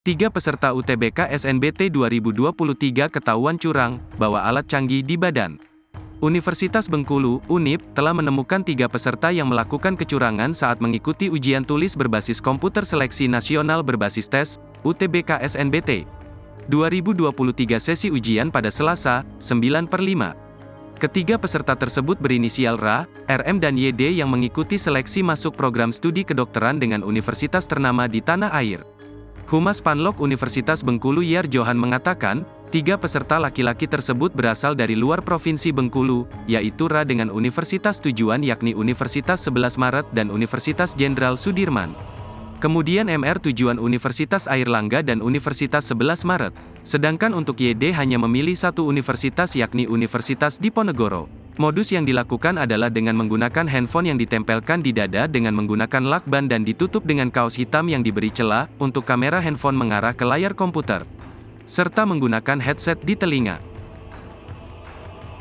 3 peserta UTBK SNBT 2023 ketahuan curang, bawa alat canggih di badan. Universitas Bengkulu, UNIP, telah menemukan 3 peserta yang melakukan kecurangan saat mengikuti ujian tulis berbasis komputer seleksi nasional berbasis tes, UTBK SNBT 2023 sesi ujian pada Selasa, 9/5. Ketiga peserta tersebut berinisial RA, RM dan YD yang mengikuti seleksi masuk program studi kedokteran dengan universitas ternama di tanah air. Humas Panlok Universitas Bengkulu Yar Johan mengatakan, 3 peserta laki-laki tersebut berasal dari luar Provinsi Bengkulu, yaitu RA dengan Universitas Tujuan yakni Universitas 11 Maret dan Universitas Jenderal Sudirman. Kemudian MR tujuan Universitas Airlangga dan Universitas 11 Maret. Sedangkan untuk YD hanya memilih satu universitas yakni Universitas Diponegoro. Modus yang dilakukan adalah dengan menggunakan handphone yang ditempelkan di dada dengan menggunakan lakban dan ditutup dengan kaos hitam yang diberi celah, untuk kamera handphone mengarah ke layar komputer. Serta menggunakan headset di telinga.